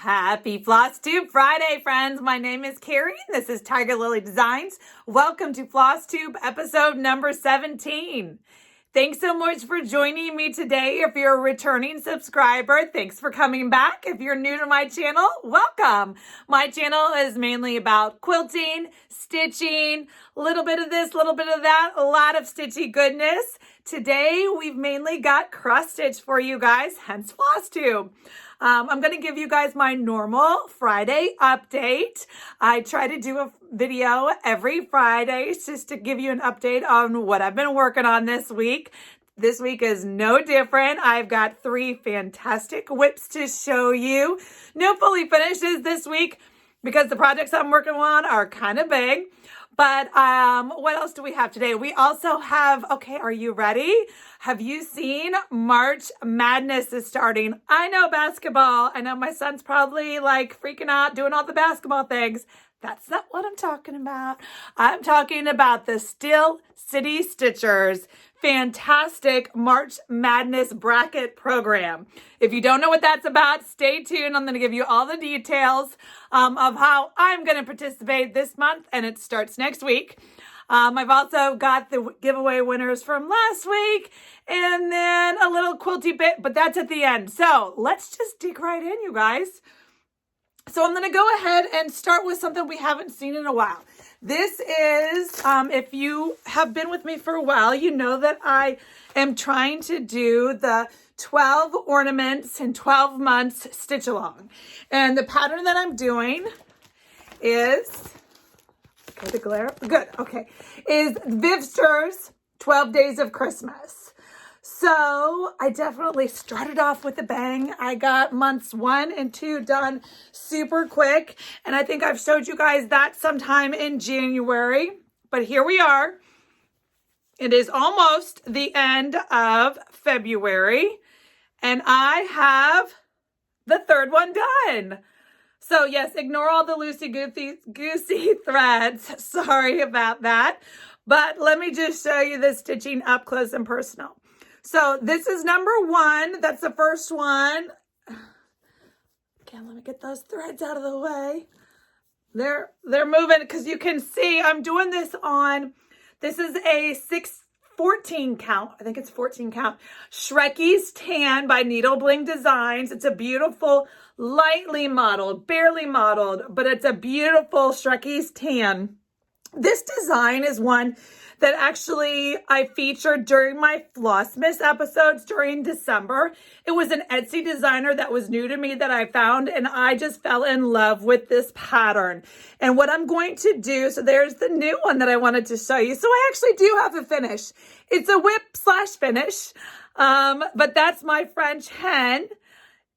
Happy Flosstube Friday, friends. My name is Kari. This is Tiger Lily Designs. Welcome to Flosstube episode number 17. Thanks so much for joining me today. If you're a returning subscriber, thanks for coming back. If you're new to my channel, welcome. My channel is mainly about quilting, stitching, a little bit of this, a little bit of that, a lot of stitchy goodness. Today, we've mainly got cross stitch for you guys, hence Flosstube. I'm going to give you guys my normal Friday update. I try to do a video every Friday just to give you an update on what I've been working on this week. This week is no different. I've got 3 fantastic whips to show you. No fully finishes this week because the projects I'm working on are kind of big. But what else do we have today? We also have, okay, are you ready? Have you seen March Madness is starting? I know basketball. I know my son's probably like freaking out doing all the basketball things. That's not what I'm talking about. I'm talking about the Steel City Stitchers fantastic March Madness bracket program. If you don't know what that's about, stay tuned. I'm going to give you all the details of how I'm going to participate this month, and it starts next week. I've also got the giveaway winners from last week and then a little quilty bit, but that's at the end. So let's just dig right in, you guys. So I'm going to go ahead and start with something we haven't seen in a while. This is, if you have been with me for a while, you know that I am trying to do the 12 ornaments in 12 months stitch along. And the pattern that I'm doing is, okay, the glare, good, okay, is Vivsters 12 Days of Christmas. So I definitely started off with a bang. I got months 1 and 2 done super quick. And I think I've showed you guys that sometime in January. But here we are. It is almost the end of February. And I have the 3rd one done. So yes, ignore all the loosey-goosey threads. Sorry about that. But let me just show you the stitching up close and personal. So this is number 1. That's the first one. Okay, let me get those threads out of the way. They're moving because you can see I'm doing this on, this is a 14 count. I think it's 14 count. Shrekie's Tan by Needle Bling Designs. It's a beautiful, lightly modeled, barely modeled, but it's a beautiful Shrekie's Tan. This design is one that actually I featured during my Flossmas episodes during December. It was an Etsy designer that was new to me that I found, and I just fell in love with this pattern. And what I'm going to do, so there's the new one that I wanted to show you. So I actually do have a finish. It's a whip/finish, but that's my French hen.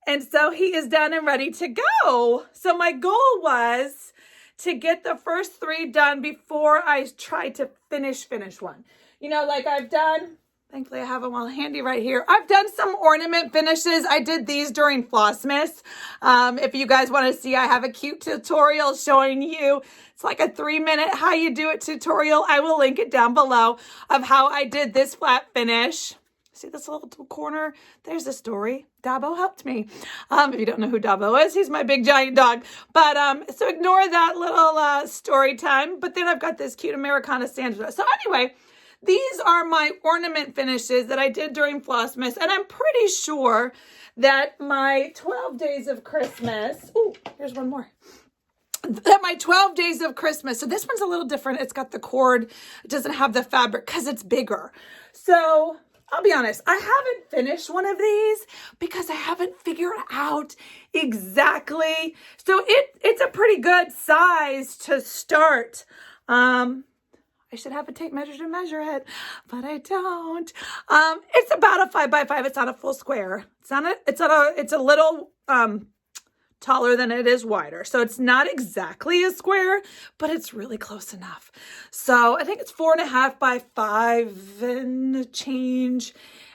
And so he is done and ready to go. So my goal was to get the first 3 done before I try to finish one. You know, like I've done, thankfully I have them all handy right here. I've done some ornament finishes. I did these during Flossmas. If you guys want to see, I have a cute tutorial showing you. It's like a 3-minute how you do it tutorial. I will link it down below of how I did this flat finish. See this little corner? There's the story. Dabo helped me. If you don't know who Dabo is, he's my big giant dog. But so ignore that little story time. But then I've got this cute Americana Sandra. So anyway, these are my ornament finishes that I did during Flossmas. And I'm pretty sure that my 12 Days of Christmas, ooh, here's one more. That my 12 Days of Christmas. So this one's a little different. It's got the cord. It doesn't have the fabric because it's bigger. So I'll be honest, I haven't finished one of these because I haven't figured out exactly. So it's a pretty good size to start. I should have a tape measure to measure it, but I don't. It's about a 5x5. It's not a full square. It's a little taller than it is wider. So it's not exactly a square, but it's really close enough. So I think it's 4.5 by 5 and change.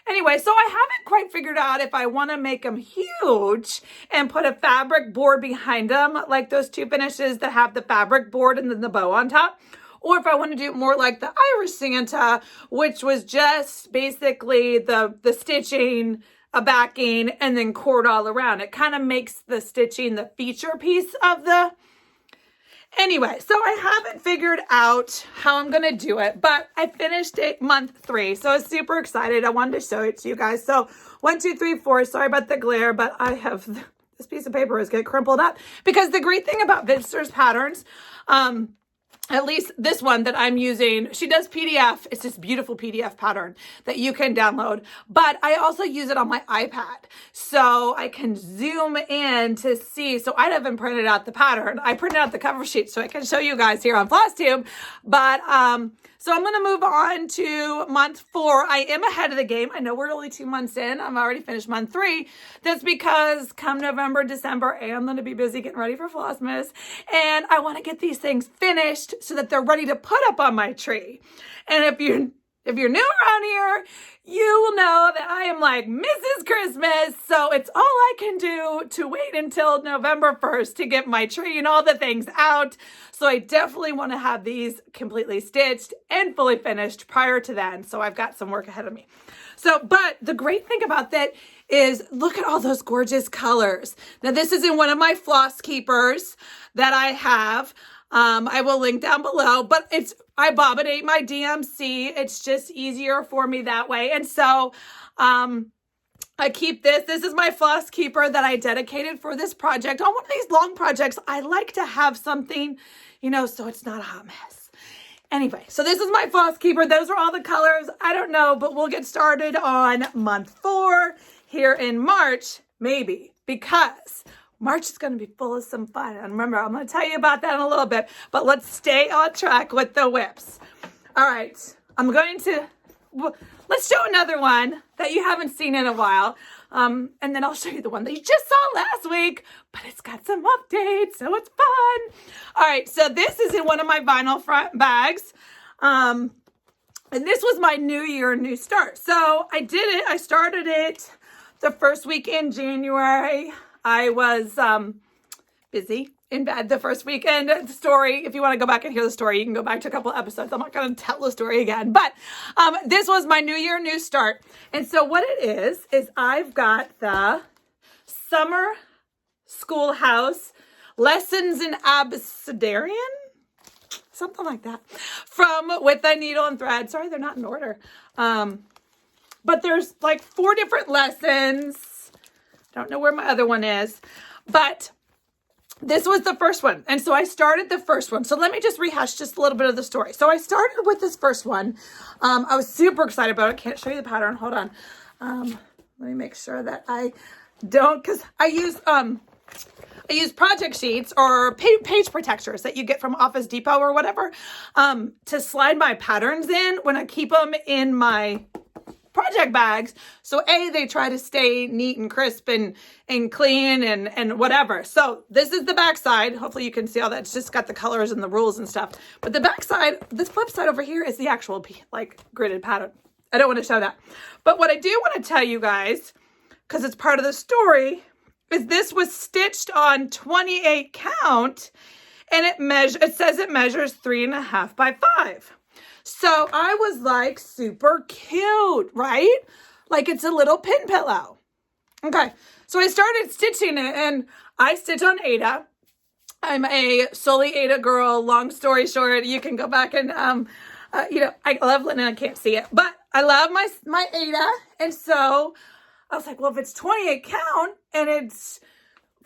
Anyway, so I haven't quite figured out if I want to make them huge and put a fabric board behind them, like those 2 finishes that have the fabric board and then the bow on top, or if I want to do it more like the Irish Santa, which was just basically the stitching a backing, and then cord all around. It kind of makes the stitching the feature piece of the... Anyway, so I haven't figured out how I'm going to do it, but I finished it month 3. So I was super excited. I wanted to show it to you guys. So 1, 2, 3, 4. Sorry about the glare, but I have this piece of paper is get crumpled up because the great thing about Vivsters patterns, at least this one that I'm using, she does PDF. It's this beautiful PDF pattern that you can download, but I also use it on my iPad. So I can zoom in to see. So I haven't printed out the pattern. I printed out the cover sheet so I can show you guys here on Flosstube. But, so I'm going to move on to month 4. I am ahead of the game. I know we're only 2 months in. I've already finished month 3. That's because come November, December, I am going to be busy getting ready for Flossmas. And I want to get these things finished so that they're ready to put up on my tree. And if you're new around here, you will know that I am like Mrs. Christmas. So it's all I can do to wait until November 1st to get my tree and all the things out. So I definitely want to have these completely stitched and fully finished prior to then. So I've got some work ahead of me. So, but the great thing about that is look at all those gorgeous colors. Now this is in one of my floss keepers that I have. I will link down below, but I bobbinate my DMC. It's just easier for me that way. And so, I keep this. This is my floss keeper that I dedicated for this project. On one of these long projects, I like to have something, so it's not a hot mess. Anyway, so this is my floss keeper. Those are all the colors. I don't know, but we'll get started on month 4 here in March, maybe, because March is going to be full of some fun. And remember, I'm going to tell you about that in a little bit, but let's stay on track with the whips. All right, let's show another one that you haven't seen in a while. And then I'll show you the one that you just saw last week, but it's got some updates, so it's fun. All right, so this is in one of my vinyl front bags. And this was my New Year, New Start. So I did it. I started it the first week in January. I was busy in bed the first weekend. The story, if you want to go back and hear the story, you can go back to a couple episodes. I'm not going to tell the story again, but this was my New Year, New Start. And so what it is I've got the Summer Schoolhouse Lessons in Abecedarian, something like that, from With a Needle and Thread. Sorry, they're not in order. But there's like 4 different lessons. Don't know where my other one is, but this was the first one. And so I started the first one. So let me just rehash just a little bit of the story. So I started with this first one. I was super excited about it. Can't show you the pattern. Hold on. Let me make sure that I don't, because I use project sheets or page protectors that you get from Office Depot or whatever, to slide my patterns in when I keep them in my project bags. So they try to stay neat and crisp and clean and whatever. So this is the back side. Hopefully you can see all that. It's just got the colors and the rules and stuff. But the back side, this flip side over here is the actual like gridded pattern. I don't want to show that. But what I do want to tell you guys, because it's part of the story, is this was stitched on 28 count and it says it measures 3.5 by 5. So I was like, super cute, right? Like it's a little pin pillow. Okay, so I started stitching it and I stitch on Aida. I'm a solely Aida girl. Long story short, you can go back and, I love linen. I can't see it, but I love my Aida. And so I was like, well, if it's 28 count and it's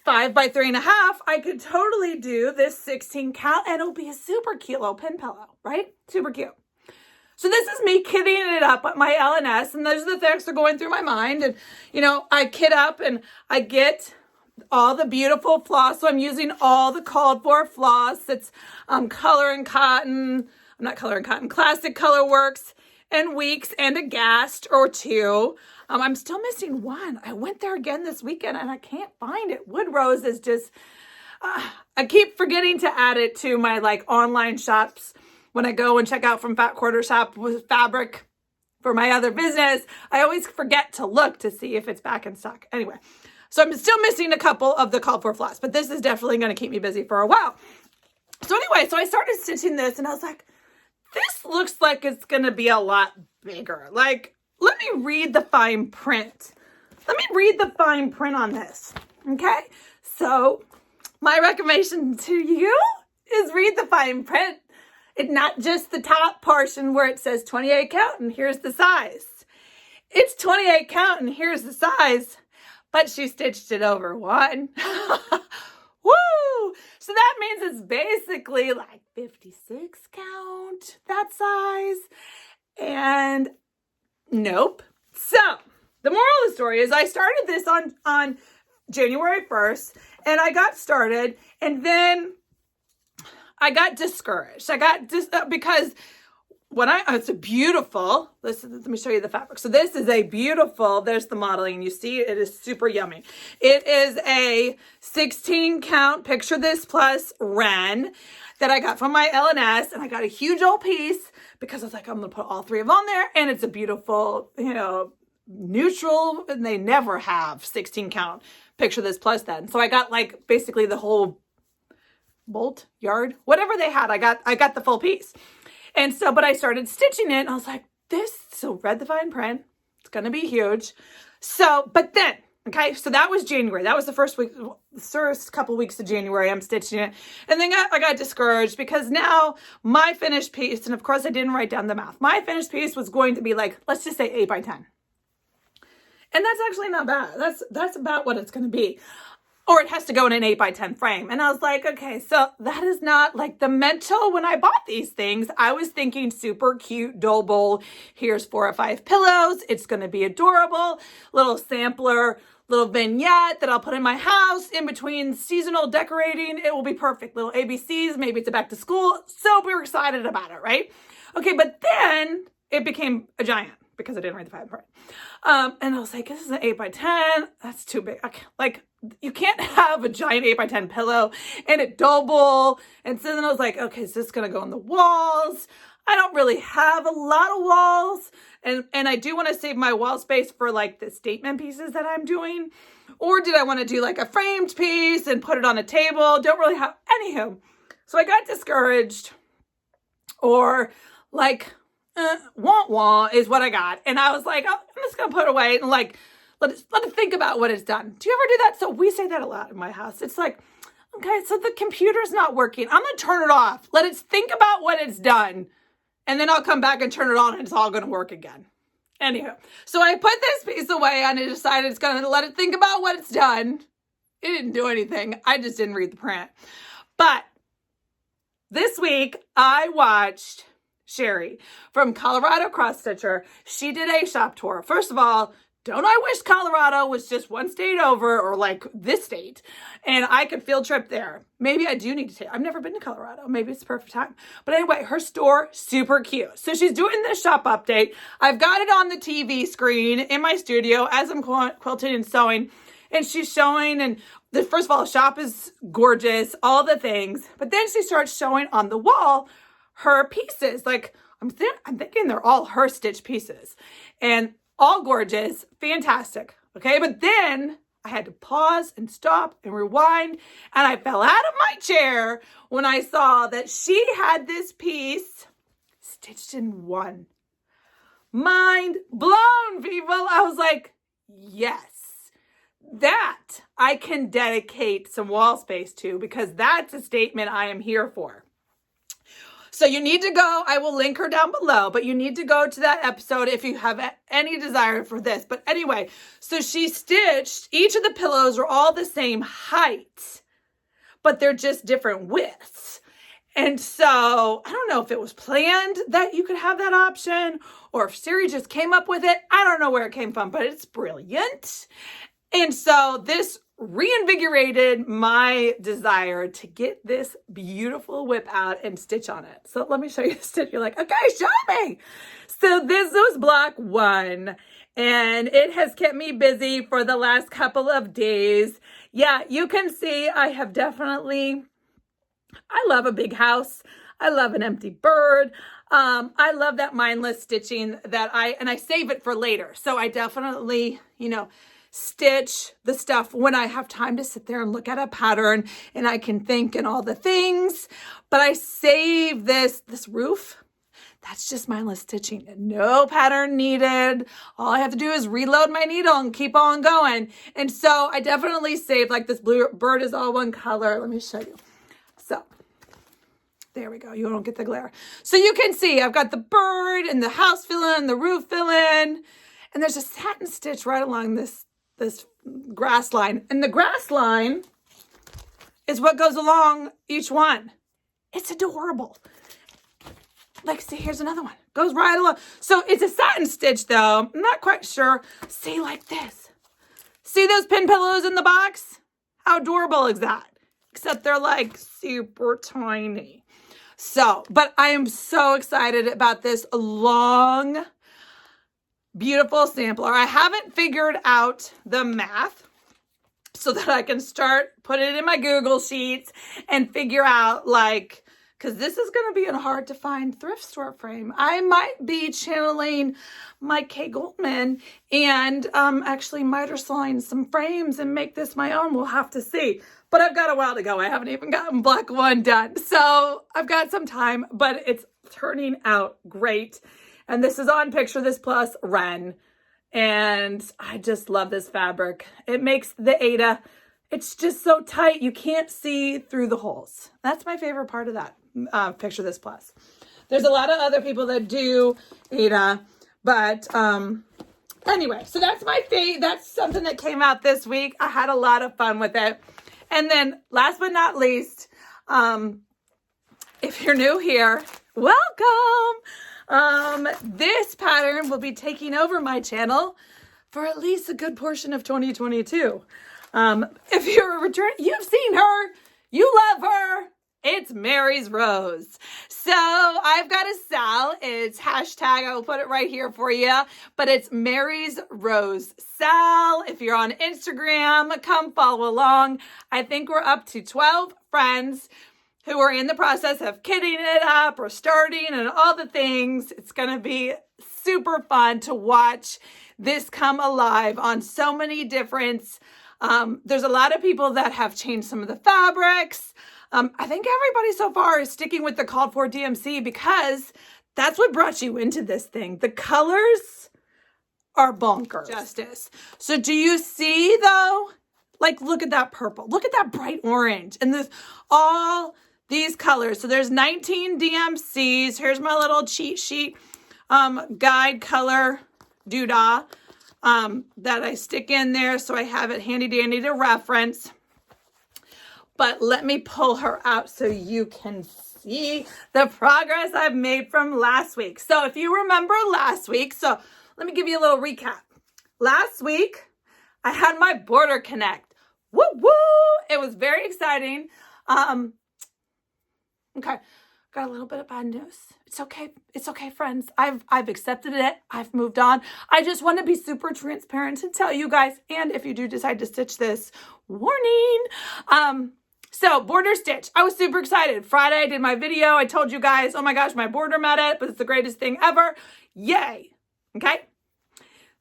5 by 3.5, I could totally do this 16 count and it'll be a super cute little pin pillow, right? Super cute. So this is me kitting it up at my LNS, and those are the things that are going through my mind. And, I kit up and I get all the beautiful floss. So I'm using all the called for floss. It's Color and Cotton. I'm not Color and Cotton. Classic Color Works and Weeks and a Gast or 2. I'm still missing one. I went there again this weekend and I can't find it. Wood Rose is just, I keep forgetting to add it to my like online shops. When I go and check out from Fat Quarter Shop with fabric for my other business, I always forget to look to see if it's back in stock. Anyway, so I'm still missing a couple of the called for floss, but this is definitely going to keep me busy for a while. So anyway, so I started stitching this and I was like, this looks like it's going to be a lot bigger. Like, let me read the fine print let me read the fine print on this. Okay, so my recommendation to you is read the fine print. It's not just the top portion where it says 28 count and here's the size. It's 28 count and here's the size, but she stitched it over one. Woo! So that means it's basically like 56 count, that size. And nope. So the moral of the story is I started this on January 1st and I got started and then I got discouraged. Because it's a beautiful, let me show you the fabric. So this is a beautiful, there's the modeling. You see, it is super yummy. It is a 16 count, picture this plus Wren that I got from my L&S, and I got a huge old piece because I was like, I'm going to put all three of them on there. And it's a beautiful, neutral, and they never have 16 count, picture this plus then. So I got like basically the whole bolt, yard, whatever they had, I got the full piece. And so, but I started stitching it and I was like, so read the fine print, it's going to be huge. So, but then, okay, so that was January. That was the first couple weeks of January, I'm stitching it. And then I got discouraged because now my finished piece, and of course I didn't write down the math, my finished piece was going to be like, let's just say 8 by 10. And that's actually not bad. That's about what it's going to be. Or it has to go in an 8 by 10 frame. And I was like, okay, so that is not like the mental. When I bought these things, I was thinking super cute doll bowl. Here's 4 or 5 pillows. It's going to be adorable. Little sampler, little vignette that I'll put in my house in between seasonal decorating. It will be perfect. Little ABCs. Maybe it's a back to school. So we were excited about it, right? Okay, but then it became a giant because I didn't write the fine print. And I was like, this is an 8 by 10. That's too big. Okay, like, you can't have a giant 8 by 10 pillow and a double. And so then I was like, okay, is this going to go on the walls? I don't really have a lot of walls. And I do want to save my wall space for like the statement pieces that I'm doing. Or did I want to do like a framed piece and put it on a table? Don't really have, anywho. So I got discouraged, or like, wah is what I got. And I was like, oh, I'm just going to put it away and like, let it think about what it's done. Do you ever do that? So we say that a lot in my house. It's like, okay, so the computer's not working. I'm going to turn it off. Let it think about what it's done. And then I'll come back and turn it on and it's all going to work again. Anyhow, so I put this piece away and I decided it's going to let it think about what it's done. It didn't do anything. I just didn't read the print. But this week I watched Sherry from Colorado Cross Stitcher. She did a shop tour. First of all, don't I wish Colorado was just one state over, or like this state, and I could field trip there. Maybe I do need to take, I've never been to Colorado. Maybe it's the perfect time. But anyway, her store, super cute. So she's doing this shop update. I've got it on the TV screen in my studio as I'm quilting and sewing. And she's showing, and first of all, the shop is gorgeous, all the things. But then she starts showing on the wall her pieces. Like, I'm thinking they're all her stitch pieces. And all gorgeous, fantastic, okay? But then I had to pause and stop and rewind, and I fell out of my chair when I saw that she had this piece stitched in one. Mind blown, people. I was like, yes, that I can dedicate some wall space to, because that's a statement I am here for. So you need to go, I will link her down below, but you need to go to that episode if you have any desire for this. But anyway, so she stitched, each of the pillows are all the same height, but they're just different widths. And so I don't know if it was planned that you could have that option, or if Siri just came up with it. I don't know where it came from, but it's brilliant. And so this reinvigorated my desire to get this beautiful whip out and stitch on it. So let me show you the stitch. You're like, okay, show me. So this was block 1, and it has kept me busy for the last couple of days. Yeah, you can see I have definitely, I love a big house. I love an empty bird. I love that mindless stitching that I save it for later. So I definitely, stitch the stuff when I have time to sit there and look at a pattern and I can think and all the things. But I save this roof. That's just mindless stitching. No pattern needed. All I have to do is reload my needle and keep on going. And so I definitely saved, like, this blue bird is all one color. Let me show you. So there we go. You don't get the glare. So you can see I've got the bird and the house fill-in, the roof fill-in, and there's a satin stitch right along this grass line. And the grass line is what goes along each one. It's adorable. Like, see, here's another one. Goes right along. So it's a satin stitch, though. I'm not quite sure. See, like this. See those pin pillows in the box? How adorable is that? Except they're, like, super tiny. So, but I am so excited about this long, beautiful sampler. I haven't figured out the math so that I can start putting it in my Google Sheets and figure out, like, because this is going to be a hard to find thrift store frame. I might be channeling my K. Goldman and actually miter sawing some frames and make this my own. We'll have to see. But I've got a while to go. I haven't even gotten block 1 done. So I've got some time, but it's turning out great. And this is on Picture This Plus Ren. And I just love this fabric. It makes the Aida, it's just so tight. You can't see through the holes. That's my favorite part of that. Picture This Plus. There's a lot of other people that do Aida, but anyway, so that's my fave. That's something that came out this week. I had a lot of fun with it. And then last but not least, if you're new here, welcome. This pattern will be taking over my channel for at least a good portion of 2022. If you're a return, you've seen her, you love her. It's Mary's Rose. So I've got a Sal. It's hashtag, I will put it right here for you, but it's Mary's Rose Sal. If you're on Instagram, come follow along. I think we're up to 12 friends who are in the process of kitting it up or starting and all the things. It's going to be super fun to watch this come alive on so many different, there's a lot of people that have changed some of the fabrics. I think everybody so far is sticking with the called for DMC because that's what brought you into this thing. The colors are bonkers. Justice. So do you see though? Like, look at that purple. Look at that bright orange. And there's all these colors. So there's 19 DMCs. Here's my little cheat sheet guide color doodah that I stick in there so I have it handy dandy to reference. But let me pull her out so you can see the progress I've made from last week. So if you remember last week, so let me give you a little recap. Last week, I had my border connect. Woo woo! It was very exciting. Okay, got a little bit of bad news. It's okay. It's okay, friends. I've accepted it. I've moved on. I just want to be super transparent and tell you guys, and if you do decide to stitch this, warning. So border stitch, I was super excited. Friday, I did my video. I told you guys, oh my gosh, my border met it, but it's the greatest thing ever. Yay. Okay.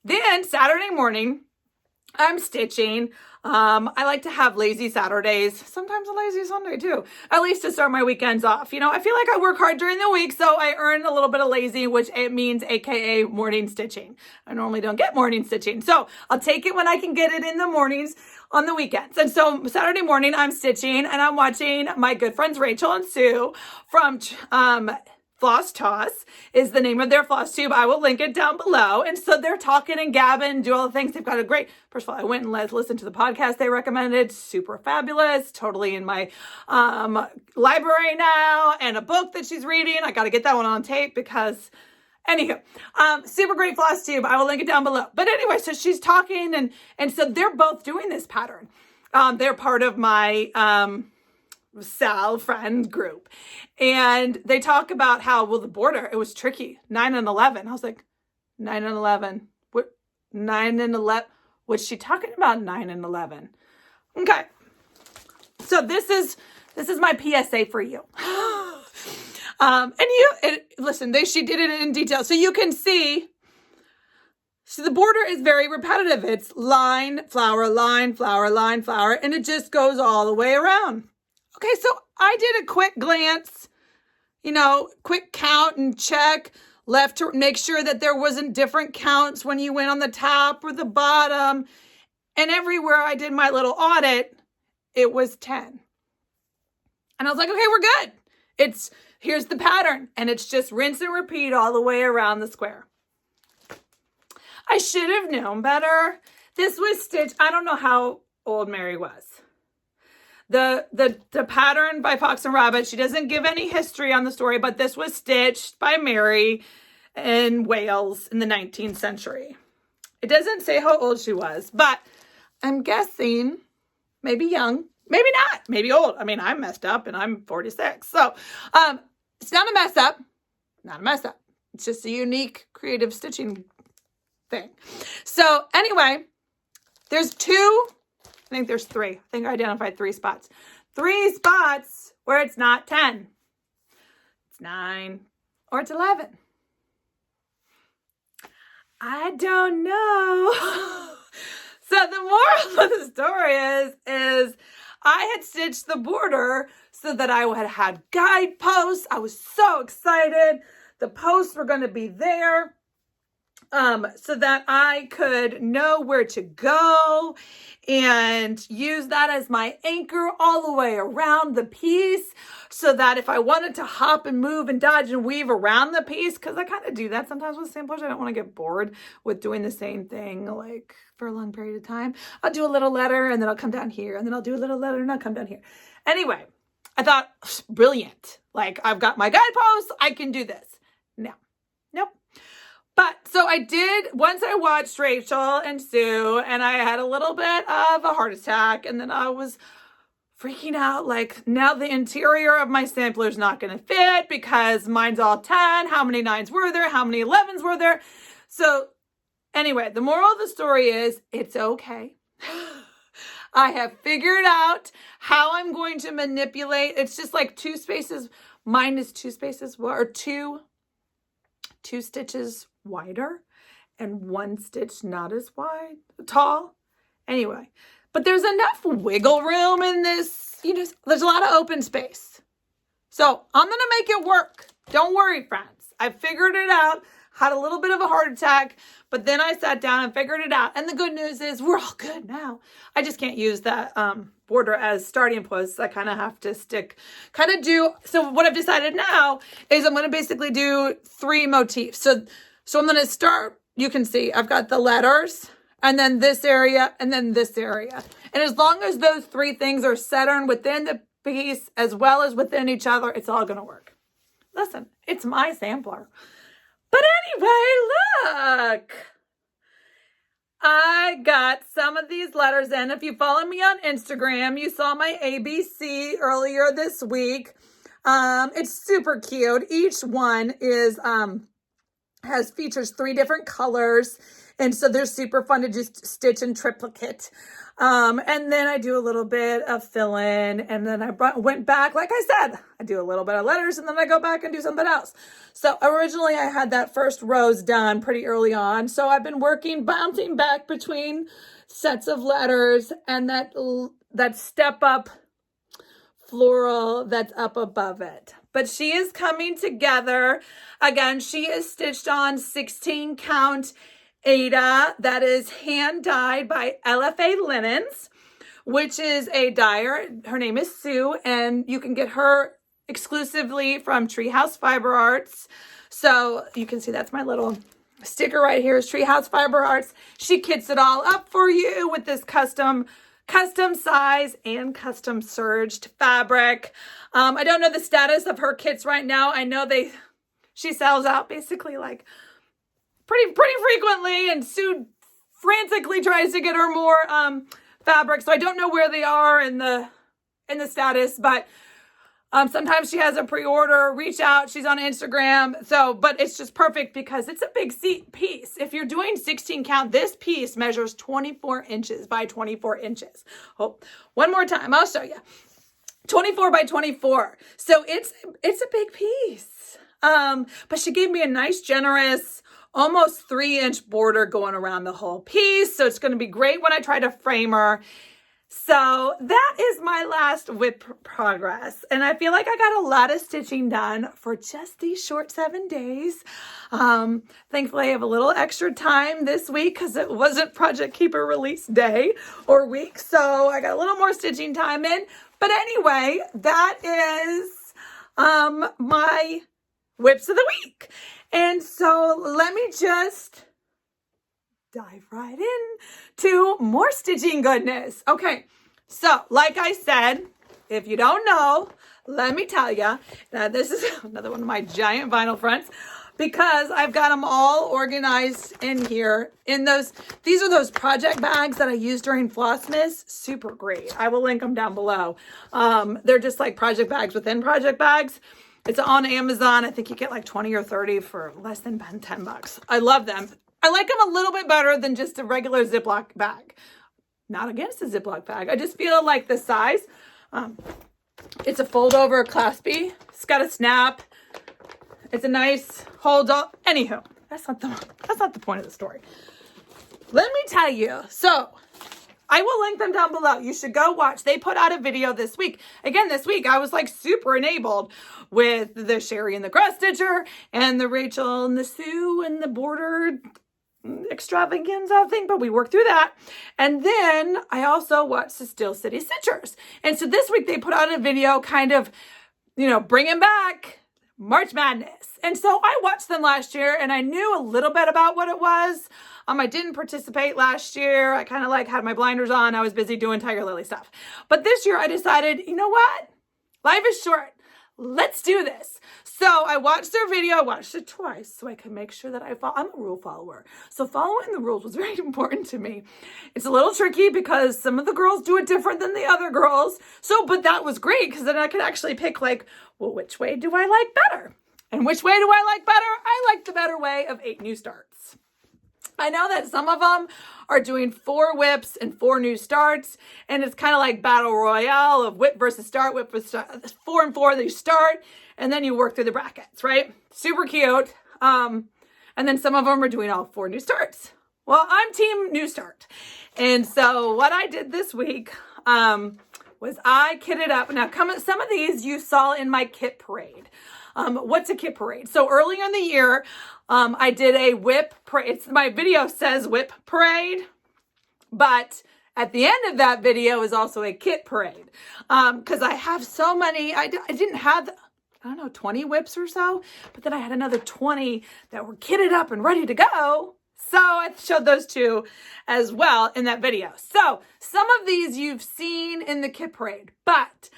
Then Saturday morning, I'm stitching. I like to have lazy Saturdays, sometimes a lazy Sunday too, at least to start my weekends off. You know, I feel like I work hard during the week, so I earn a little bit of lazy, which it means AKA morning stitching. I normally don't get morning stitching, so I'll take it when I can get it in the mornings on the weekends. And so Saturday morning, I'm stitching and I'm watching my good friends Rachel and Sue from Floss Toss is the name of their floss tube. I will link it down below. And so they're talking and gabbing, do all the things. They've got a great, first of all, I went and listened to the podcast they recommended. Super fabulous. Totally in my library now, and a book that she's reading. I got to get that one on tape because anywho, super great floss tube. I will link it down below. But anyway, so she's talking and so they're both doing this pattern. They're part of my Sal friend group, and they talk about how, well, the border, it was tricky, 9 and 11. I was like, 9 and 11, what? 9 and 11, what's she talking about? 9 and 11. Okay, so this is my PSA for you. Listen, she did it in detail, so you can see. So the border is very repetitive. It's line, flower, line, flower, line, flower, and it just goes all the way around. Okay, so I did a quick glance quick count and check left to make sure that there wasn't different counts when you went on the top or the bottom. And everywhere I did my little audit, it was 10. And I was like, okay, we're good. Here's the pattern. And it's just rinse and repeat all the way around the square. I should have known better. This was stitched. I don't know how old Mary was. The pattern by Fox and Rabbit, she doesn't give any history on the story, but this was stitched by Mary in Wales in the 19th century. It doesn't say how old she was, but I'm guessing maybe young, maybe not, maybe old. I mean, I'm messed up and I'm 46. So it's not a mess up, not a mess up. It's just a unique creative stitching thing. So anyway, there's three. I think I identified 3 spots. 3 spots where it's not 10. It's 9 or it's 11. I don't know. So the moral of the story is I had stitched the border so that I had had guideposts. I was so excited. The posts were going to be there so that I could know where to go and use that as my anchor all the way around the piece, so that if I wanted to hop and move and dodge and weave around the piece, because I kind of do that sometimes with samplers. I don't want to get bored with doing the same thing like for a long period of time. I'll do a little letter and then I'll come down here, and then I'll do a little letter and I'll come down here. Anyway, I thought, brilliant. Like, I've got my guideposts. I can do this. No, nope. But so I did, once I watched Rachel and Sue, and I had a little bit of a heart attack, and then I was freaking out, like, now the interior of my sampler is not going to fit because mine's all 10. How many 9s were there? How many 11s were there? So anyway, the moral of the story is it's okay. I have figured out how I'm going to manipulate. It's just like 2 spaces. Mine is 2 spaces, or two stitches wider and 1 stitch not as tall. Anyway, but there's enough wiggle room in this, there's a lot of open space. So I'm going to make it work. Don't worry, friends. I figured it out, had a little bit of a heart attack, but then I sat down and figured it out. And the good news is we're all good now. I just can't use that border as starting posts. I kind of have to so what I've decided now is I'm going to basically do 3 motifs. So I'm going to start, you can see I've got the letters, and then this area, and then this area. And as long as those 3 things are centered within the piece as well as within each other, it's all going to work. Listen, it's my sampler. But anyway, look. I got some of these letters in. If you follow me on Instagram, you saw my ABC earlier this week. It's super cute. Each one is features 3 different colors, and so they're super fun to just stitch in triplicate. And then I do a little bit of fill-in, and then I went back, like I said, I do a little bit of letters, and then I go back and do something else. So originally I had that first rose done pretty early on, so I've been bouncing back between sets of letters and that step up floral that's up above it. But she is coming together. Again, she is stitched on 16 count Ada that is hand dyed by LFA Linens, which is a dyer. Her name is Sue, and you can get her exclusively from Treehouse Fiber Arts. So you can see that's my little sticker right here is Treehouse Fiber Arts. She kits it all up for you with this custom size and custom serged fabric. I don't know the status of her kits right now. I know she sells out basically like pretty frequently, and Sue frantically tries to get her more fabric. So I don't know where they are in the status, but sometimes she has a pre-order. Reach out. She's on Instagram. But it's just perfect because it's a big piece. If you're doing 16 count, this piece measures 24 inches by 24 inches. Oh, one more time, I'll show you. 24 by 24. So it's a big piece. But she gave me a nice, generous, almost 3-inch border going around the whole piece. So it's going to be great when I try to frame her. So that is my last whip progress. And I feel like I got a lot of stitching done for just these short 7 days. Thankfully, I have a little extra time this week because it wasn't Project Keeper release day or week. So I got a little more stitching time in. But anyway, that is my whips of the week. And so let me just dive right in to more stitching goodness. Okay, so like I said, if you don't know, let me tell you that this is another one of my giant vinyl fronts because I've got them all organized in here in those. These are those project bags that I used during Flossmas. Super great. I will link them down below. They're just like project bags within project bags. It's on Amazon. I think you get like 20 or 30 for less than 10 bucks. I love them. I like them a little bit better than just a regular Ziploc bag. Not against a Ziploc bag. I just feel like the size. It's a fold over claspy. It's got a snap. It's a nice hold up. Anywho, that's not the point of the story. Let me tell you. So I will link them down below. You should go watch. They put out a video this week. Again, this week I was like super enabled with the Sherry and the Cross Stitcher and the Rachel and the Sue and the border extravaganza thing, but we worked through that. And then I also watched the Steel City Stitchers. And so this week they put out a video kind of, bringing back March Madness. And so I watched them last year and I knew a little bit about what it was. I didn't participate last year. I kind of had my blinders on. I was busy doing Tiger Lily stuff. But this year I decided, you know what? Life is short. Let's do this. So I watched their video. I watched it twice so I could make sure that I'm a rule follower. So following the rules was very important to me. It's a little tricky because some of the girls do it different than the other girls. But that was great because then I could actually pick which way do I like better? And which way do I like better? I like the better way of 8 new starts. I know that some of them are doing 4 whips and 4 new starts, and it's kind of like battle royale of whip versus start, 4 and 4, you start, and then you work through the brackets, right? Super cute. And then some of them are doing all 4 new starts. Well, I'm team new start. And so what I did this week was I kitted up. Now, some of these you saw in my kit parade. What's a kit parade? So earlier in the year, I did a whip parade. My video says whip parade, but at the end of that video is also a kit parade. Because I have so many, I didn't have, 20 whips or so, but then I had another 20 that were kitted up and ready to go. So I showed those 2 as well in that video. So some of these you've seen in the kit parade, but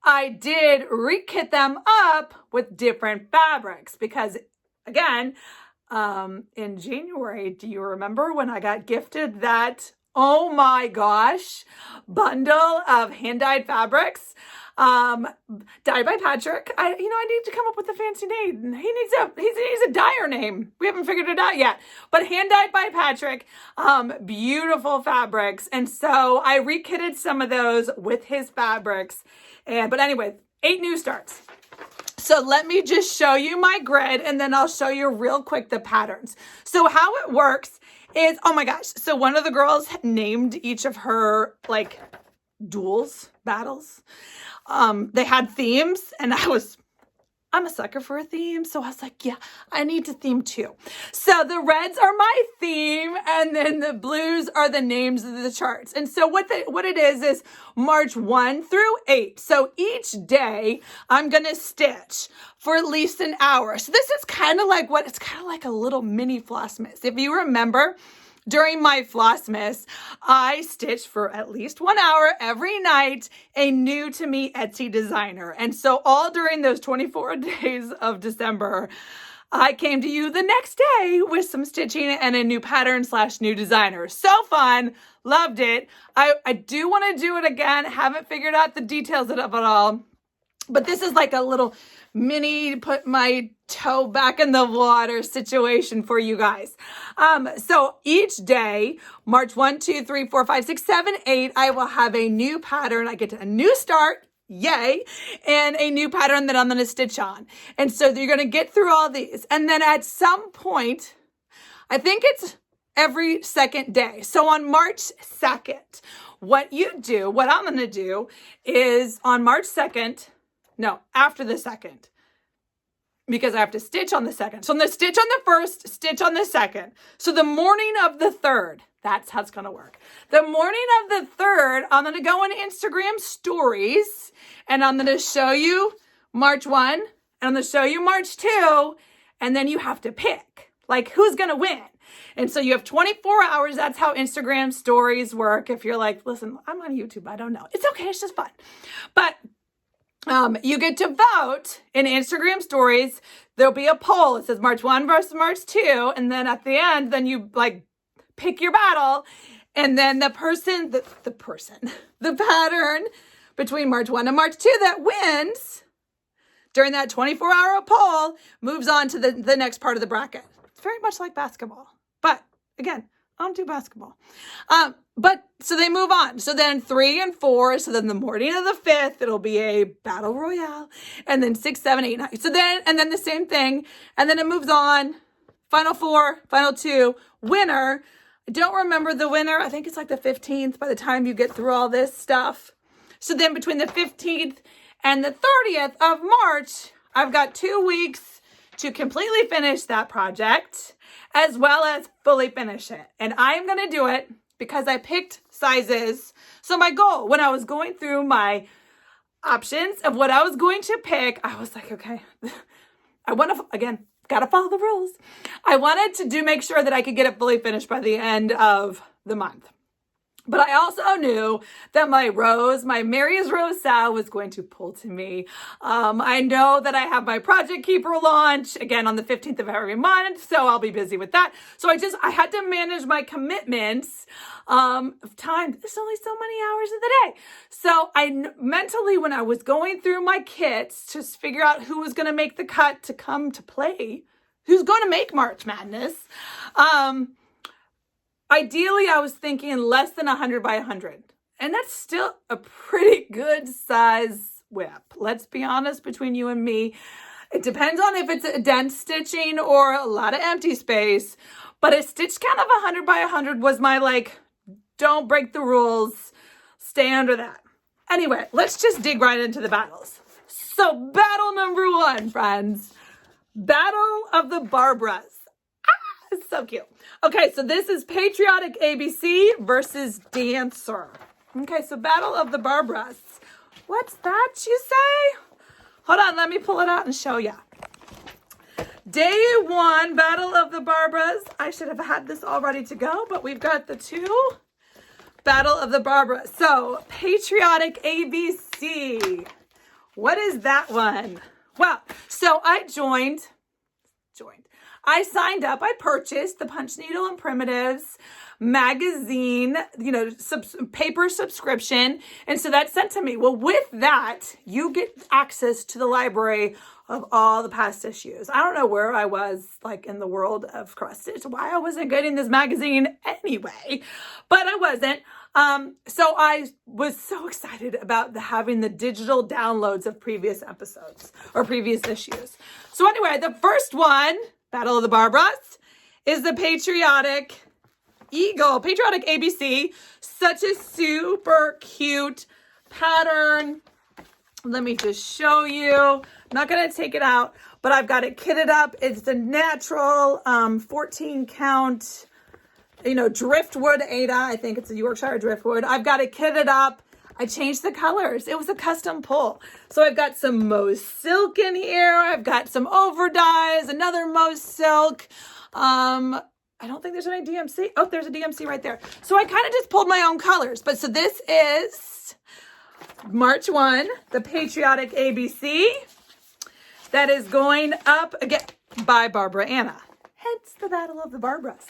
I did rekit them up with different fabrics because, again, in January, do you remember when I got gifted that, oh my gosh, bundle of hand-dyed fabrics? Dyed by Patrick. I need to come up with a fancy name. He needs a dyer name. We haven't figured it out yet. But hand dyed by Patrick. Beautiful fabrics. And so I rekitted some of those with his fabrics. But anyway, 8 new starts. So let me just show you my grid and then I'll show you real quick the patterns. So how it works is, oh my gosh. So one of the girls named each of her battles. They had themes and I'm a sucker for a theme. So I was like, yeah, I need to theme too. So the reds are my theme and then the blues are the names of the charts. And so what it is March 1 through 8. So each day I'm going to stitch for at least an hour. So this is kind of like a little mini Flossmas. If you remember, during my Flossmas, I stitched for at least 1 hour every night a new to me Etsy designer. And so all during those 24 days of December, I came to you the next day with some stitching and a new pattern / new designer. So fun. Loved it. I do want to do it again. Haven't figured out the details of it all. But this is like a little mini put my toe back in the water situation for you guys. So each day, March 1, 2, 3, 4, 5, 6, 7, 8, I will have a new pattern. I get a new start. Yay. And a new pattern that I'm going to stitch on. And so you're going to get through all these. And then at some point, I think it's every second day. So on March 2nd, what I'm going to do is on March 2nd, no, after the 2nd, because I have to stitch on the 2nd. So I'm going to stitch on the 1st, stitch on the 2nd. So the morning of the 3rd, that's how it's going to work. The morning of the 3rd, I'm going to go on Instagram stories and I'm going to show you March 1 and I'm going to show you March 2. And then you have to pick like who's going to win. And so you have 24 hours. That's how Instagram stories work. If you're like, listen, I'm on YouTube, I don't know. It's okay. It's just fun. But you get to vote in Instagram stories. There'll be a poll. It says March 1 versus March 2. And then at the end, then you like pick your battle. And then the pattern between March 1 and March 2 that wins during that 24-hour poll moves on to the next part of the bracket. It's very much like basketball. But again, I don't do basketball. But so they move on. So then 3 and 4. So then the morning of the 5th, it'll be a battle royale. And then 6, 7, 8, 9. So then the same thing. And then it moves on. Final 4, final 2, winner. I don't remember the winner. I think it's like the 15th by the time you get through all this stuff. So then between the 15th and the 30th of March, I've got 2 weeks to completely finish that project as well as fully finish it. And I am going to do it because I picked sizes. So my goal when I was going through my options of what I was going to pick, I was like, okay, I want to, again, got to follow the rules. I wanted to make sure that I could get it fully finished by the end of the month. But I also knew that my marysrosesal was going to pull to me. I know that I have my Project Keeper launch again on the 15th of every month, so I'll be busy with that. So I had to manage my commitments of time. There's only so many hours of the day. So I mentally, when I was going through my kits to figure out who was going to make the cut to come to play, who's going to make March Madness, ideally, I was thinking less than 100 by 100. And that's still a pretty good size whip. Let's be honest, between you and me. It depends on if it's a dense stitching or a lot of empty space. But a stitch count of 100 by 100 was my like, don't break the rules. Stay under that. Anyway, let's just dig right into the battles. So battle number 1, friends. Battle of the Barbaras. It's so cute. Okay, so this is Patriotic ABC versus Dancer. Okay, so Battle of the Barbaras. What's that you say? Hold on, let me pull it out and show ya. Day 1, Battle of the Barbaras. I should have had this all ready to go, but we've got the 2. Battle of the Barbaras. So, Patriotic ABC. What is that one? Well, so I signed up, I purchased the Punch Needle and Primitives magazine, paper subscription. And so that's sent to me. Well, with that, you get access to the library of all the past issues. I don't know where I was like in the world of cross stitch, why I wasn't getting this magazine anyway, but I wasn't. So I was so excited about having the digital downloads of previous episodes or previous issues. So anyway, the first one, Battle of the Barbaras, is the Patriotic ABC. Such a super cute pattern. Let me just show you. I'm not going to take it out, but I've got it kitted up. It's the natural 14 count, driftwood Ada. I think it's a Yorkshire driftwood. I've got it kitted up. I changed the colors. It was a custom pull. So I've got some Mauve silk in here. I've got some over dyes, another Mauve silk. I don't think there's any DMC. Oh, there's a DMC right there. So I kind of just pulled my own colors. But so this is March 1, the Patriotic ABC. That is going up again by Barbara Anna. Hence the Battle of the Barbaras.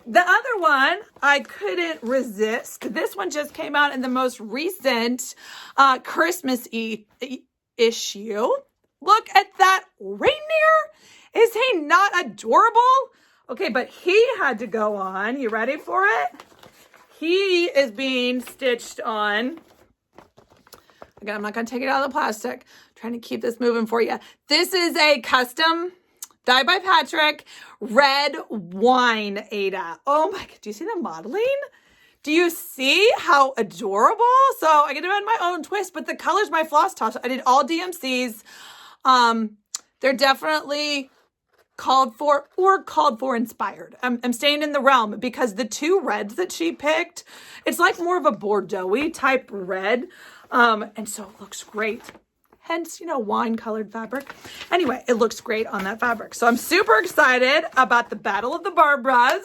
The other one, I couldn't resist. This one just came out in the most recent Christmas issue. Look at that reindeer. Is he not adorable? Okay, but he had to go on. You ready for it? He is being stitched on. Again, I'm not going to take it out of the plastic. I'm trying to keep this moving for you. This is a custom Dyed by Patrick, red wine Ada. Oh my God, do you see the modeling? Do you see how adorable? So I get to add my own twist, but the color's my floss toss. I did all DMCs. They're definitely called for inspired. I'm staying in the realm because the two reds that she picked, it's like more of a Bordeaux-y type red. And so it looks great. Hence, you know, wine colored fabric. Anyway, it looks great on that fabric. So I'm super excited about the Battle of the Barbaras,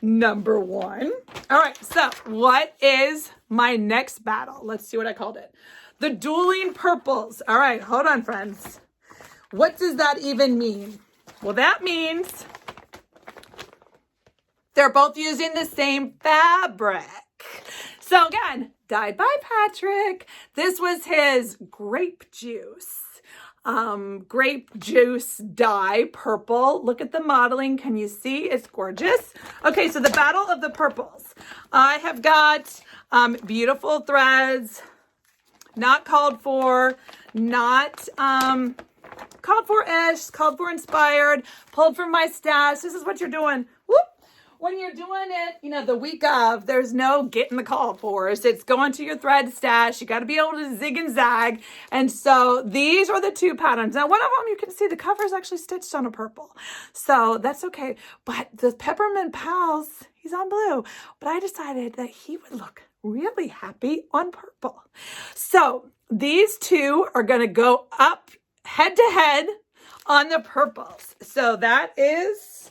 number 1. All right, so what is my next battle? Let's see what I called it. The Dueling Purples. All right, hold on, friends. What does that even mean? Well, that means they're both using the same fabric. So again, dyed by Patrick. This was his grape juice dye, purple. Look at the modeling. Can you see? It's gorgeous. Okay, so the Battle of the Purples. I have got beautiful threads, not called for, not called for-ish, called for inspired, pulled from my stash. This is what you're doing. Whoop. When you're doing it, you know, the week of, there's no getting the call fors. It's going to your thread stash. You got to be able to zig and zag. And so these are the 2 patterns. Now, one of them, you can see the cover is actually stitched on a purple. So that's okay. But the Peppermint Pals, he's on blue. But I decided that he would look really happy on purple. So these 2 are going to go up head to head on the purples. So that is...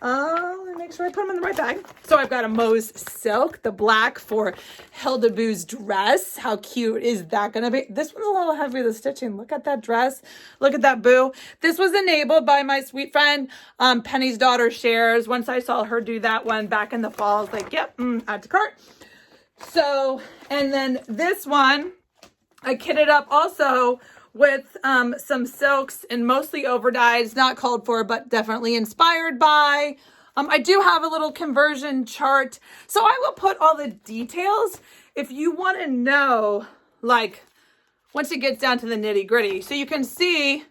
let me make sure I put them in the right bag. So I've got a Mose Silk, the black for Hildeboo's dress. How cute is that going to be? This one's a little heavy, the stitching. Look at that dress. Look at that boo. This was enabled by my sweet friend, Penny's daughter Shares. Once I saw her do that one back in the fall, I was like, yep, add to cart. So, and then this one, I kitted up also with some silks and mostly overdyes, not called for, but definitely inspired by. I do have a little conversion chart. So I will put all the details if you want to know, like, once it gets down to the nitty gritty. So you can see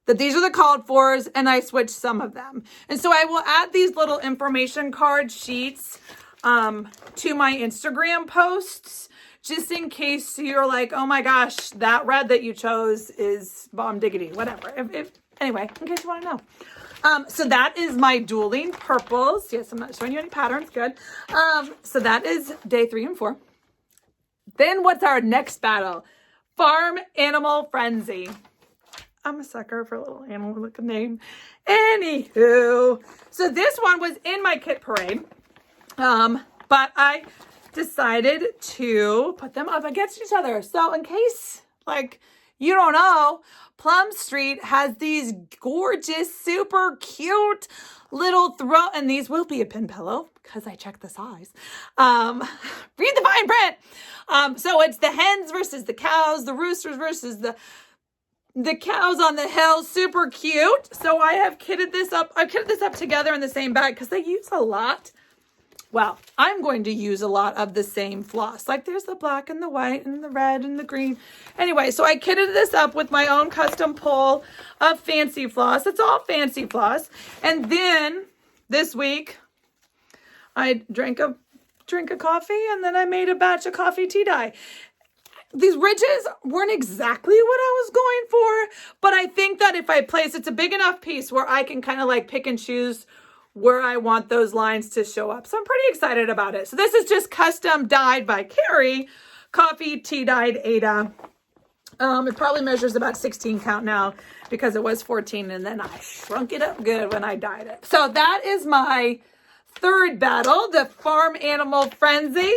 that these are the called fors and I switched some of them. And so I will add these little information card sheets to my Instagram posts, just in case you're like, oh my gosh, that red that you chose is bomb diggity, whatever. Anyway, in case you want to know. So that is my Dueling Purples. Yes, I'm not showing you any patterns. Good. So that is day 3 and 4. Then what's our next battle? Farm Animal Frenzy. I'm a sucker for a little animal with a name. Anywho, so this one was in my kit parade. But I decided to put them up against each other. So in case, like, you don't know, Plum Street has these gorgeous, super cute little throw, and these will be a pin pillow because I checked the size. Read the fine print. So it's the hens versus the cows, the roosters versus the cows on the hill. Super cute. So I have kitted this up. I kitted this up together in the same bag because they use a lot. Well, I'm going to use a lot of the same floss. Like there's the black and the white and the red and the green. Anyway, so I kitted this up with my own custom pull of fancy floss. It's all fancy floss. And then this week, I drank a coffee and then I made a batch of coffee tea dye. These ridges weren't exactly what I was going for, but I think that if I place, it's a big enough piece where I can kind of like pick and choose where I want those lines to show up. So I'm pretty excited about it. So this is just custom dyed by Kari, coffee tea dyed Ada. It probably measures about 16 count now because it was 14 and then I shrunk it up good when I dyed it. So that is my 3rd battle, the Farm Animal Frenzy.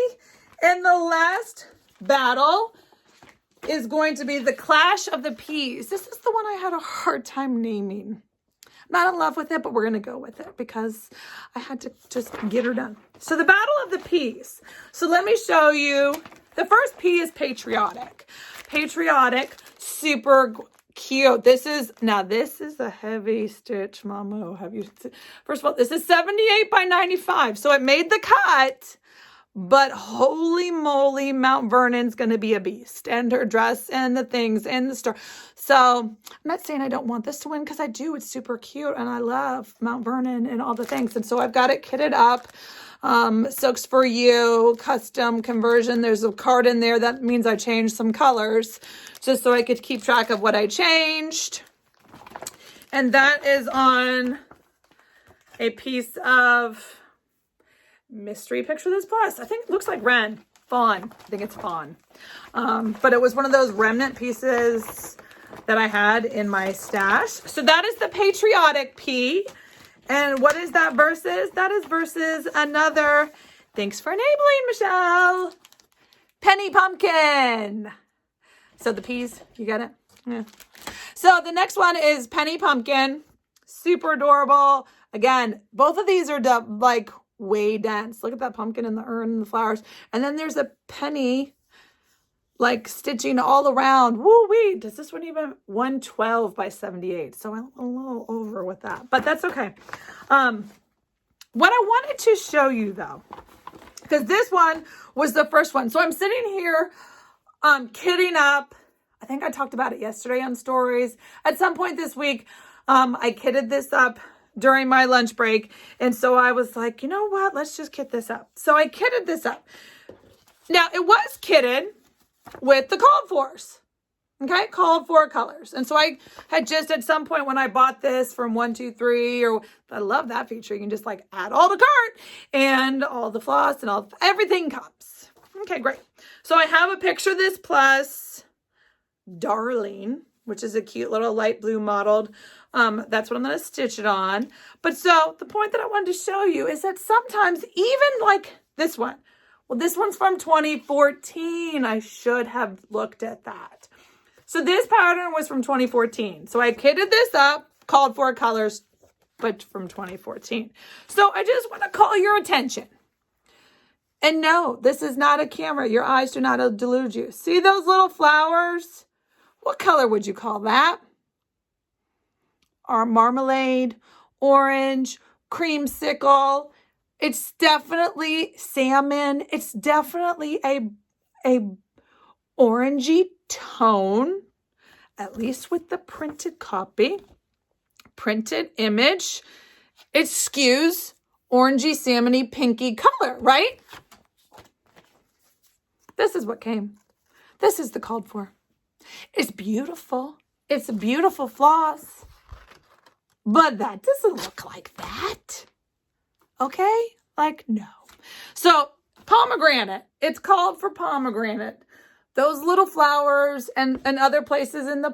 And the last battle is going to be the Clash of the Peas. This is the one I had a hard time naming. Not in love with it, but we're going to go with it because I had to just get her done. So the Battle of the Peas. So let me show you. The first P is patriotic. Patriotic, super cute. This is a heavy stitch, Mamo. First of all, this is 78 by 95. So it made the cut, but holy moly, Mount Vernon's going to be a beast, and her dress and the things and the store. So I'm not saying I don't want this to win, because I do. It's super cute, and I love Mount Vernon and all the things. And so I've got it kitted up. Silks for You, custom conversion. There's a card in there. That means I changed some colors just so I could keep track of what I changed. And that is on a piece of Mystery Picture This Plus. I think it looks like Ren. Fawn. I think it's Fawn. But it was one of those remnant pieces that I had in my stash. So that is the Patriotic P. And what is that versus? That is versus another, thanks for enabling, Michelle, Penny Pumpkin. So the P's, you get it? Yeah. So the next one is Penny Pumpkin. Super adorable. Again, both of these are like way dense. Look at that pumpkin and the urn and the flowers. And then there's a penny like stitching all around. Woo-wee. Does this one even 112 by 78? So I'm a little over with that, but that's okay. What I wanted to show you though, because this one was the first one. So I'm sitting here kitting up. I think I talked about it yesterday on stories. At some point this week, I kitted this up during my lunch break. And so I was like, you know what? Let's just kit this up. So I kitted this up. Now it was kitted with the called fors. Okay, called for colors. And so I had just at some point when I bought this from 123, or I love that feature. You can just like add all the cart and all the floss and everything comes. Okay, great. So I have a picture of this plus Darling, which is a cute little light blue mottled. That's what I'm going to stitch it on. But so the point that I wanted to show you is that sometimes even like this one, well, this one's from 2014. I should have looked at that. So this pattern was from 2014. So I kitted this up, called for colors, but from 2014. So I just want to call your attention. And no, this is not a camera. Your eyes do not delude you. See those little flowers? What color would you call that? Or Marmalade, orange, creamsicle. It's definitely salmon. It's definitely a orangey tone, at least with the printed copy, printed image. It skews orangey, salmony, pinky color, right? This is what came. This is the called for. It's beautiful. It's a beautiful floss. But that doesn't look like that. Okay? Like, no. So, pomegranate. It's called for pomegranate. Those little flowers and other places in the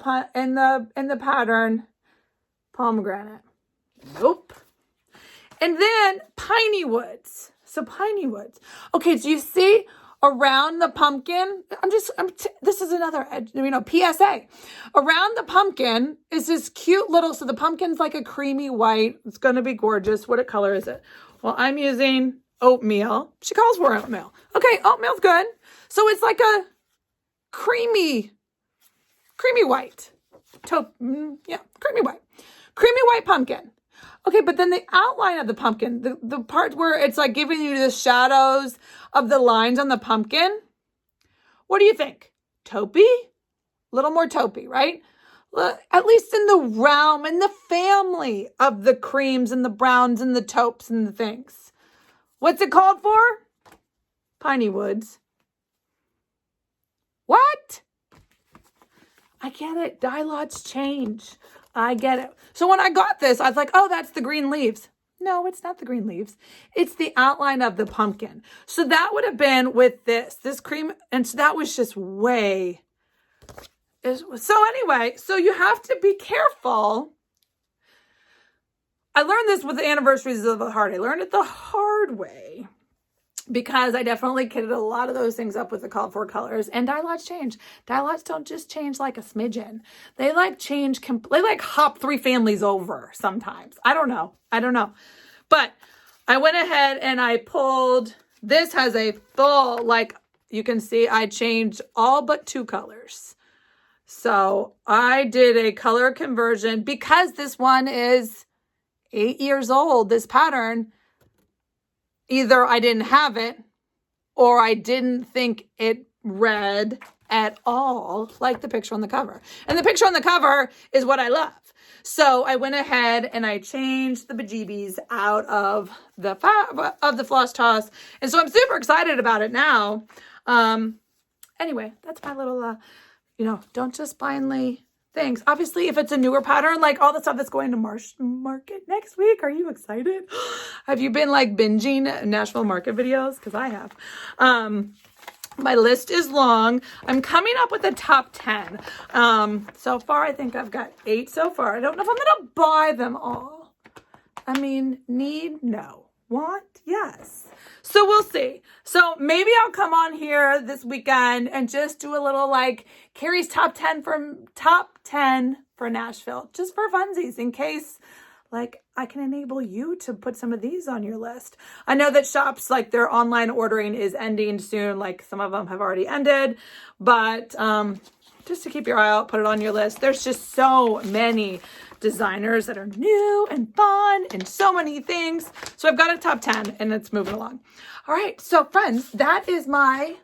pattern, pomegranate. Nope. And then piney woods. So piney woods. Okay, do you see around the pumpkin? This is another, PSA. Around the pumpkin is this cute little, so the pumpkin's like a creamy white. It's going to be gorgeous. What color is it? Well, I'm using oatmeal. She calls for oatmeal. Okay, oatmeal's good. So it's like a creamy white. Creamy white. Creamy white pumpkin. Okay, but then the outline of the pumpkin, the part where it's like giving you the shadows of the lines on the pumpkin. What do you think? Taupey? A little more taupey, right? At least in the realm, in the family of the creams and the browns and the taupes and the things. What's it called for? Piney woods. What? I get it. Dye lots change. I get it. So when I got this, I was like, oh, that's the green leaves. No, it's not the green leaves. It's the outline of the pumpkin. So that would have been with this cream. And so that was just way. So anyway, so you have to be careful. I learned this with the anniversaries of the heart. I learned it the hard way. Because I definitely kitted a lot of those things up with the called for colors. And dye lots change. Dye lots don't just change like a smidgen. They like change, they like hop 3 families over sometimes. I don't know. But I went ahead and I pulled, this has a full, like you can see, I changed all but 2 colors. So I did a color conversion because this one is 8 years old, this pattern. Either I didn't have it or I didn't think it read at all like the picture on the cover. And the picture on the cover is what I love. So I went ahead and I changed the bejeebies out of the floss toss. And so I'm super excited about it now. Anyway, that's my little, don't just blindly things. Obviously, if it's a newer pattern, like all the stuff that's going to market next week, are you excited? Have you been like binging Nashville market videos? Because I have. My list is long. I'm coming up with a top 10. So far, I think I've got 8 so far. I don't know if I'm going to buy them all. I mean, need? No. Want? Yes. So we'll see. So maybe I'll come on here this weekend and just do a little like Kari's top 10 for Nashville, just for funsies, in case like I can enable you to put some of these on your list. I know that shops, like their online ordering is ending soon. Like some of them have already ended, but just to keep your eye out, put it on your list. There's just so many designers that are new and fun and so many things. So I've got a top 10 and it's moving along. All right. So friends, that is my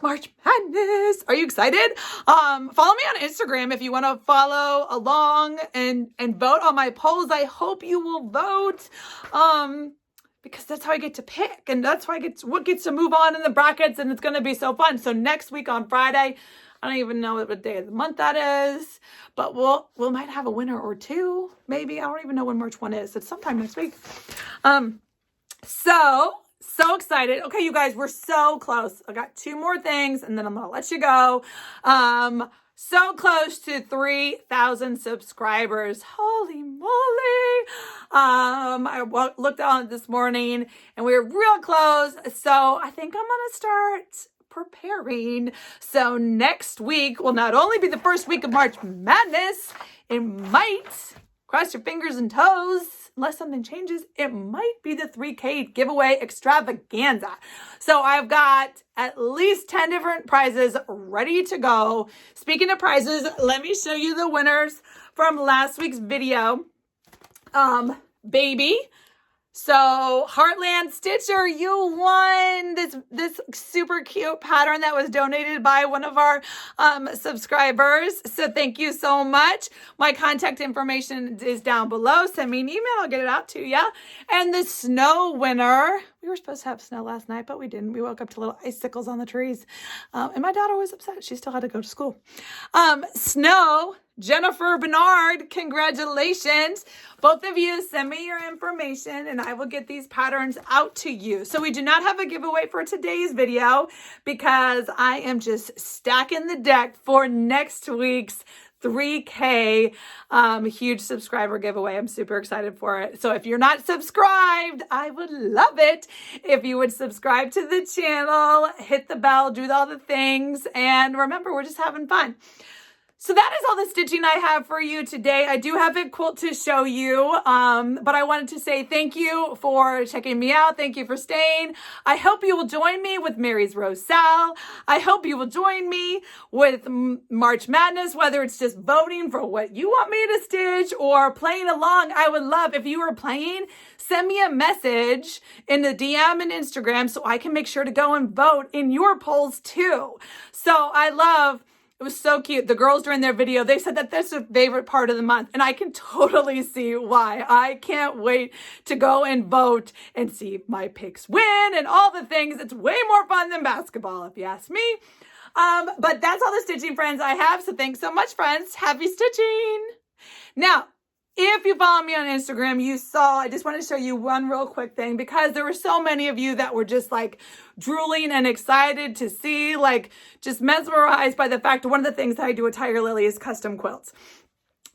March Madness. Are you excited? Follow me on Instagram if you want to follow along and vote on my polls. I hope you will vote. Because that's how I get to pick, and that's why what gets to move on in the brackets, and it's going to be so fun. So next week on Friday, I don't even know what day of the month that is, but we might have a winner or two, maybe. I don't even know when March 1 is. It's sometime next week. So excited. Okay, you guys, we're so close. I got 2 more things, and then I'm going to let you go. So close to 3,000 subscribers. Holy moly. I looked on it this morning and we were real close. So I think I'm going to start preparing. So next week will not only be the first week of March Madness, it might, cross your fingers and toes, unless something changes, it might be the 3K giveaway extravaganza. So I've got at least 10 different prizes ready to go. Speaking of prizes, let me show you the winners from last week's video. Baby. So Heartland Stitcher, you won this super cute pattern that was donated by one of our subscribers. So thank you so much. My contact information is down below. Send me an email. I'll get it out to you. And the snow winner, we were supposed to have snow last night, but we didn't. We woke up to little icicles on the trees. And my daughter was upset. She still had to go to school. Snow, Jennifer Bernard, congratulations. Both of you send me your information and I will get these patterns out to you. So we do not have a giveaway for today's video because I am just stacking the deck for next week's 3K huge subscriber giveaway. I'm super excited for it. So if you're not subscribed, I would love it if you would subscribe to the channel, hit the bell, do all the things, and remember, we're just having fun. So that is all the stitching I have for you today. I do have a quilt to show you, but I wanted to say thank you for checking me out. Thank you for staying. I hope you will join me with Mary's Rosesal. I hope you will join me with March Madness, whether it's just voting for what you want me to stitch or playing along. I would love if you are playing, send me a message in the DM and Instagram so I can make sure to go and vote in your polls too. So it was so cute. The girls during their video, they said that that's their favorite part of the month. And I can totally see why. I can't wait to go and vote and see my picks win and all the things. It's way more fun than basketball, if you ask me. But that's all the stitching friends I have. So thanks so much, friends. Happy stitching. Now, if you follow me on Instagram, you saw, I just want to show you one real quick thing because there were so many of you that were just like drooling and excited to see, like just mesmerized by the fact one of the things that I do at Tiger Lily is custom quilts.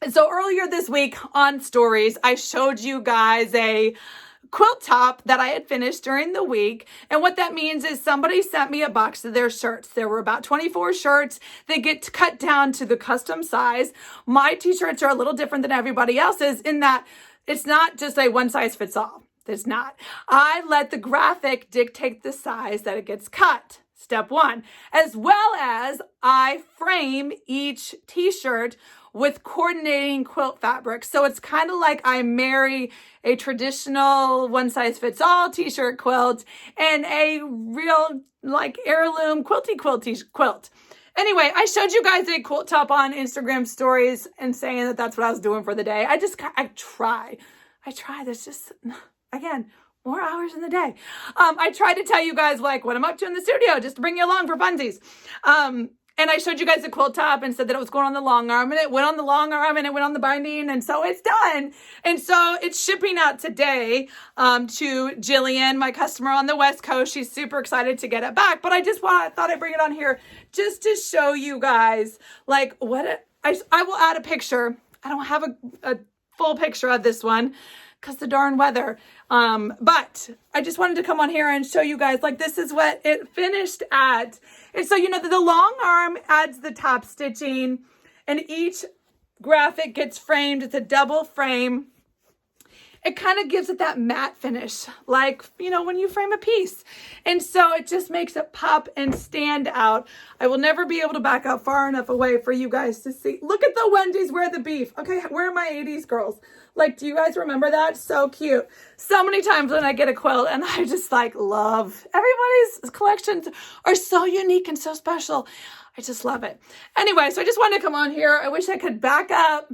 And so earlier this week on stories, I showed you guys a quilt top that I had finished during the week. And what that means is somebody sent me a box of their shirts. There were about 24 shirts. They get cut down to the custom size. My t-shirts are a little different than everybody else's in that it's not just a one size fits all. It's not. I let the graphic dictate the size that it gets cut. Step 1, as well as I frame each t-shirt with coordinating quilt fabric. So it's kind of like I marry a traditional one-size-fits-all t-shirt quilt and a real like heirloom quilty quilt. Anyway, I showed you guys a quilt top on Instagram stories and saying that that's what I was doing for the day. I try. There's just, again, more hours in the day. I try to tell you guys like what I'm up to in the studio just to bring you along for funsies. And I showed you guys the quilt top and said that it was going on the long arm, and it went on the long arm and it went on the binding, and so it's done. And so it's shipping out today to Jillian, my customer on the West Coast. She's super excited to get it back, but I thought I'd bring it on here just to show you guys like I will add a picture. I don't have a full picture of this one because the darn weather. But I just wanted to come on here and show you guys, like, this is what it finished at. And so, you know, the long arm adds the top stitching, and each graphic gets framed. It's a double frame. It kind of gives it that matte finish, like, you know, when you frame a piece. And so it just makes it pop and stand out. I will never be able to back up far enough away for you guys to see. Look at the Wendy's Wear the Beef. Okay, where are my 80s girls? Like, do you guys remember that? So cute. So many times when I get a quilt and I just like love, everybody's collections are so unique and so special. I just love it. Anyway, so I just wanted to come on here. I wish I could back up,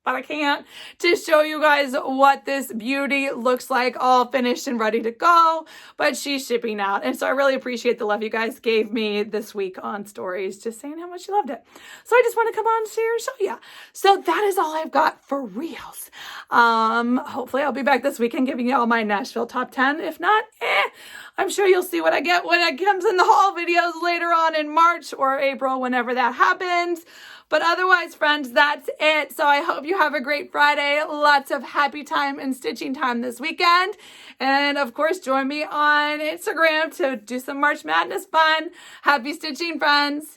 but I can't, to show you guys what this beauty looks like, all finished and ready to go, but she's shipping out. And so I really appreciate the love you guys gave me this week on stories, just saying how much you loved it. So I just want to come on here and show you. So that is all I've got for reals. Hopefully I'll be back this weekend giving you all my Nashville top 10. If not, I'm sure you'll see what I get when it comes in the haul videos later on in March or April, whenever that happens. But otherwise, friends, that's it. So I hope you have a great Friday. Lots of happy time and stitching time this weekend. And of course, join me on Instagram to do some March Madness fun. Happy stitching, friends.